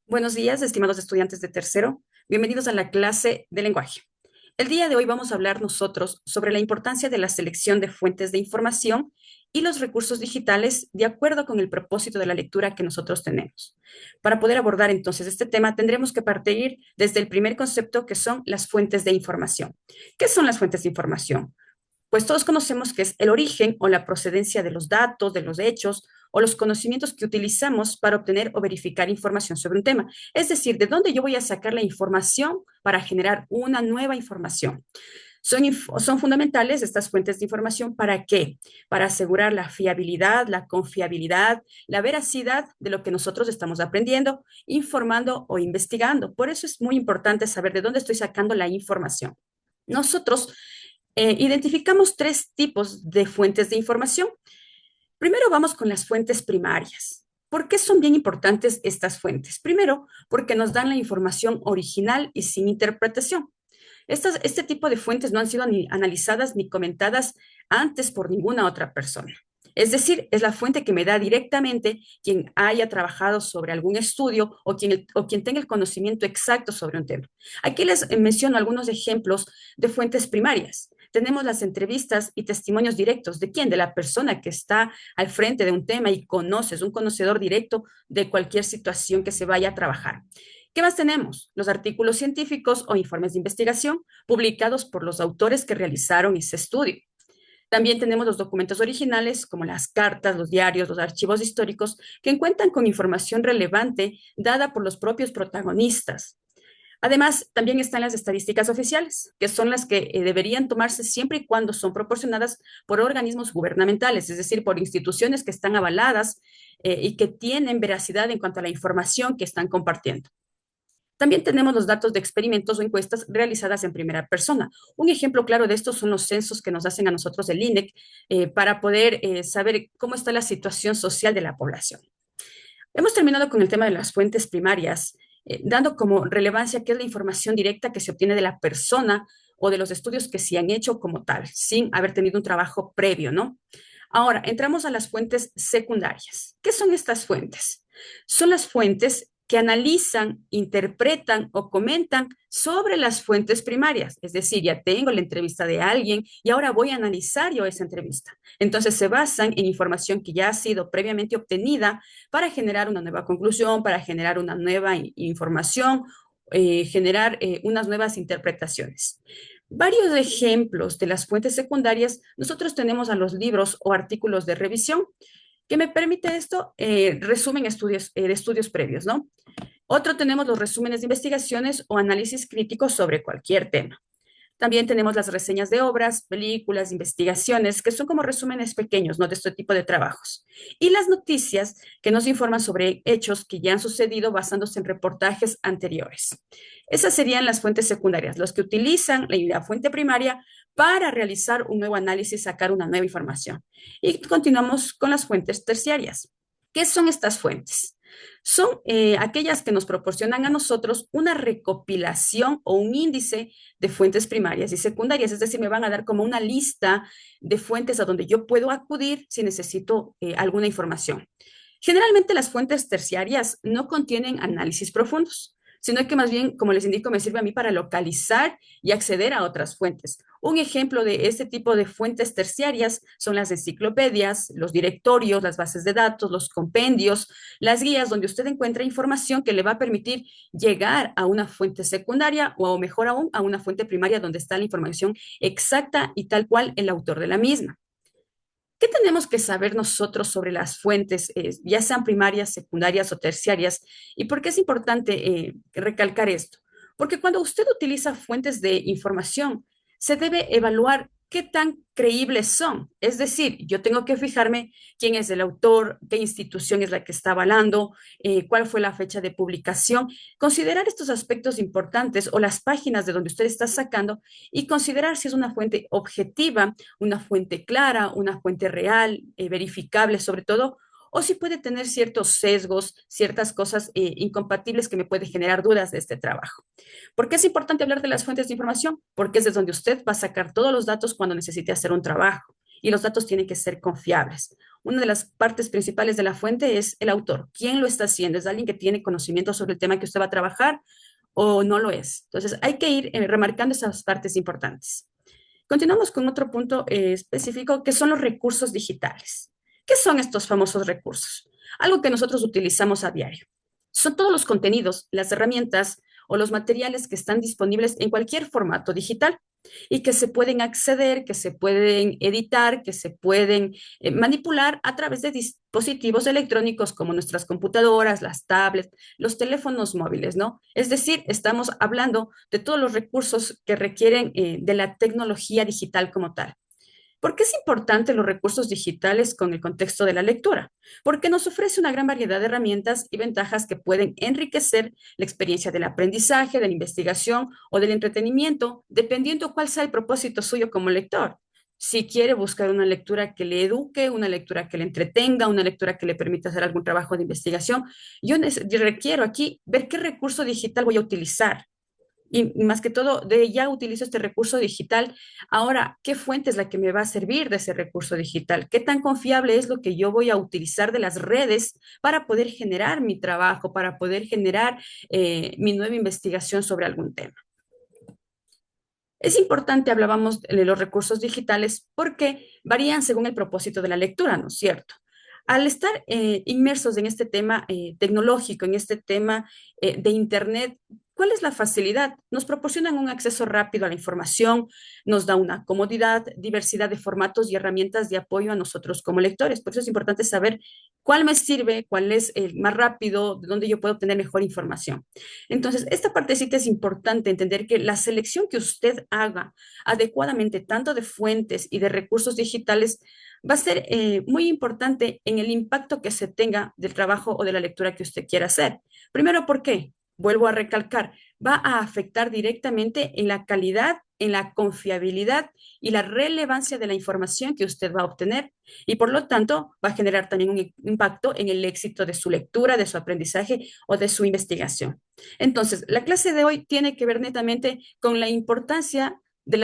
Buenos días, estimados estudiantes de tercero. Bienvenidos a la clase de lenguaje. El día de hoy vamos a hablar nosotros sobre la importancia de la selección de fuentes de información y los recursos digitales de acuerdo con el propósito de la lectura que nosotros tenemos. Para poder abordar entonces este tema, tendremos que partir desde el primer concepto que son las fuentes de información. ¿Qué son las fuentes de información? Pues todos conocemos que es el origen o la procedencia de los datos, de los hechos o los conocimientos que utilizamos para obtener o verificar información sobre un tema. Es decir, de dónde yo voy a sacar la información para generar una nueva información. Son fundamentales estas fuentes de información. ¿Para qué? Para asegurar la fiabilidad, la confiabilidad, la veracidad de lo que nosotros estamos aprendiendo, informando o investigando. Por eso es muy importante saber de dónde estoy sacando la información. Nosotros identificamos tres tipos de fuentes de información. Primero vamos con las fuentes primarias. ¿Por qué son bien importantes estas fuentes? Primero, porque nos dan la información original y sin interpretación. Este tipo de fuentes no han sido ni analizadas ni comentadas antes por ninguna otra persona. Es decir, es la fuente que me da directamente quien haya trabajado sobre algún estudio o quien tenga el conocimiento exacto sobre un tema. Aquí les menciono algunos ejemplos de fuentes primarias. Tenemos las entrevistas y testimonios directos. ¿De quién? De la persona que está al frente de un tema y conoce, es un conocedor directo de cualquier situación que se vaya a trabajar. ¿Qué más tenemos? Los artículos científicos o informes de investigación publicados por los autores que realizaron ese estudio. También tenemos los documentos originales, como las cartas, los diarios, los archivos históricos, que cuentan con información relevante dada por los propios protagonistas. Además, también están las estadísticas oficiales, que son las que deberían tomarse siempre y cuando son proporcionadas por organismos gubernamentales, es decir, por instituciones que están avaladas y que tienen veracidad en cuanto a la información que están compartiendo. También tenemos los datos de experimentos o encuestas realizadas en primera persona. Un ejemplo claro de esto son los censos que nos hacen a nosotros el INEC para poder saber cómo está la situación social de la población. Hemos terminado con el tema de las fuentes primarias, dando como relevancia que es la información directa que se obtiene de la persona o de los estudios que se han hecho como tal, sin haber tenido un trabajo previo, ¿no? Ahora, entramos a las fuentes secundarias. ¿Qué son estas fuentes? Son las fuentes que analizan, interpretan o comentan sobre las fuentes primarias. Es decir, ya tengo la entrevista de alguien y ahora voy a analizar yo esa entrevista. Entonces se basan en información que ya ha sido previamente obtenida para generar una nueva conclusión, para generar una nueva información, generar unas nuevas interpretaciones. Varios ejemplos de las fuentes secundarias, nosotros tenemos a los libros o artículos de revisión. ¿Qué me permite esto? Resumen estudios previos, ¿no? Otro tenemos los resúmenes de investigaciones o análisis críticos sobre cualquier tema. También tenemos las reseñas de obras, películas, investigaciones, que son como resúmenes pequeños, ¿no? De este tipo de trabajos. Y las noticias que nos informan sobre hechos que ya han sucedido basándose en reportajes anteriores. Esas serían las fuentes secundarias, los que utilizan la fuente primaria para realizar un nuevo análisis, sacar una nueva información. Y continuamos con las fuentes terciarias. ¿Qué son estas fuentes? Son aquellas que nos proporcionan a nosotros una recopilación o un índice de fuentes primarias y secundarias, es decir, me van a dar como una lista de fuentes a donde yo puedo acudir si necesito alguna información. Generalmente las fuentes terciarias no contienen análisis profundos, sino que más bien, como les indico, me sirve a mí para localizar y acceder a otras fuentes. Un ejemplo de este tipo de fuentes terciarias son las enciclopedias, los directorios, las bases de datos, los compendios, las guías donde usted encuentra información que le va a permitir llegar a una fuente secundaria o mejor aún a una fuente primaria donde está la información exacta y tal cual el autor de la misma. ¿Qué tenemos que saber nosotros sobre las fuentes, ya sean primarias, secundarias o terciarias? ¿Y por qué es importante recalcar esto? Porque cuando usted utiliza fuentes de información, se debe evaluar qué tan creíbles son. Es decir, yo tengo que fijarme quién es el autor, qué institución es la que está avalando, cuál fue la fecha de publicación. Considerar estos aspectos importantes o las páginas de donde usted está sacando y considerar si es una fuente objetiva, una fuente clara, una fuente real, verificable sobre todo, o si puede tener ciertos sesgos, ciertas cosas incompatibles que me pueden generar dudas de este trabajo. ¿Por qué es importante hablar de las fuentes de información? Porque es de donde usted va a sacar todos los datos cuando necesite hacer un trabajo. y los datos tienen que ser confiables. Una de las partes principales de la fuente es el autor. ¿Quién lo está haciendo? ¿Es alguien que tiene conocimiento sobre el tema que usted va a trabajar o no lo es? Entonces, hay que ir remarcando esas partes importantes. Continuamos con otro punto específico, que son los recursos digitales. ¿Qué son estos famosos recursos? Algo que nosotros utilizamos a diario. Son todos los contenidos, las herramientas o los materiales que están disponibles en cualquier formato digital y que se pueden acceder, que se pueden editar, que se pueden manipular a través de dispositivos electrónicos como nuestras computadoras, las tablets, los teléfonos móviles, ¿no? Es decir, estamos hablando de todos los recursos que requieren de la tecnología digital como tal. ¿Por qué es importante los recursos digitales con el contexto de la lectura? Porque nos ofrece una gran variedad de herramientas y ventajas que pueden enriquecer la experiencia del aprendizaje, de la investigación o del entretenimiento, dependiendo cuál sea el propósito suyo como lector. Si quiere buscar una lectura que le eduque, una lectura que le entretenga, una lectura que le permita hacer algún trabajo de investigación, yo requiero aquí ver qué recurso digital voy a utilizar y más que todo, de ya utilizo este recurso digital. Ahora, ¿qué fuente es la que me va a servir de ese recurso digital? ¿Qué tan confiable es lo que yo voy a utilizar de las redes para poder generar mi trabajo, para poder generar mi nueva investigación sobre algún tema? Es importante, hablábamos de los recursos digitales porque varían según el propósito de la lectura, ¿no es cierto? Al estar inmersos en este tema tecnológico, en este tema de Internet, ¿cuál es la facilidad? Nos proporcionan un acceso rápido a la información, nos da una comodidad, diversidad de formatos y herramientas de apoyo a nosotros como lectores. Por eso es importante saber cuál me sirve, cuál es el más rápido, de dónde yo puedo obtener mejor información. Entonces, esta partecita es importante entender que la selección que usted haga adecuadamente, tanto de fuentes y de recursos digitales, va a ser muy importante en el impacto que se tenga del trabajo o de la lectura que usted quiera hacer. Primero, ¿por qué? Vuelvo a recalcar, va a afectar directamente en la calidad, en la confiabilidad y la relevancia de la información que usted va a obtener y por lo tanto va a generar también un impacto en el éxito de su lectura, de su aprendizaje o de su investigación. Entonces, la clase de hoy tiene que ver netamente con la importancia de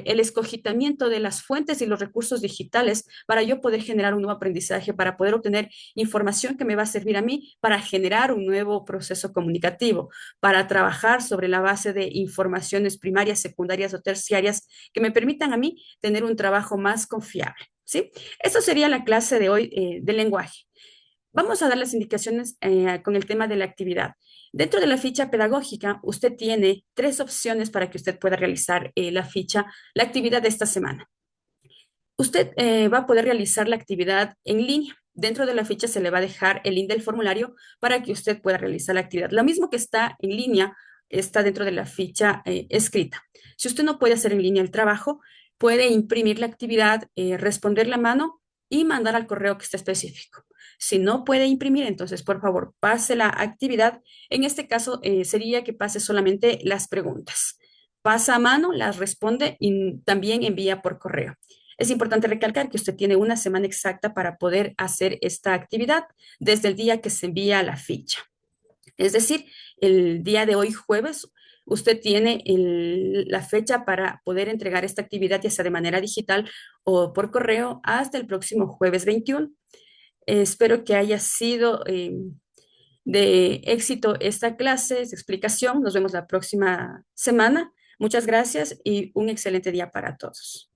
el escogitamiento de las fuentes y los recursos digitales para yo poder generar un nuevo aprendizaje, para poder obtener información que me va a servir a mí para generar un nuevo proceso comunicativo, para trabajar sobre la base de informaciones primarias, secundarias o terciarias que me permitan a mí tener un trabajo más confiable. ¿Sí? Eso sería la clase de hoy del lenguaje. Vamos a dar las indicaciones con el tema de la actividad. Dentro de la ficha pedagógica, usted tiene tres opciones para que usted pueda realizar la actividad de esta semana. Usted va a poder realizar la actividad en línea. Dentro de la ficha se le va a dejar el link del formulario para que usted pueda realizar la actividad. Lo mismo que está en línea está dentro de la ficha escrita. Si usted no puede hacer en línea el trabajo, puede imprimir la actividad, responder la mano y mandar al correo que esté específico. Si no puede imprimir, entonces por favor pase la actividad. En este caso sería que pase solamente las preguntas. Pasa a mano, las responde y también envía por correo. Es importante recalcar que usted tiene una semana exacta para poder hacer esta actividad desde el día que se envía la ficha. Es decir, el día de hoy, jueves, usted tiene la fecha para poder entregar esta actividad, ya sea de manera digital o por correo, hasta el próximo jueves 21. Espero que haya sido de éxito esta clase, esta explicación. Nos vemos la próxima semana. Muchas gracias y un excelente día para todos.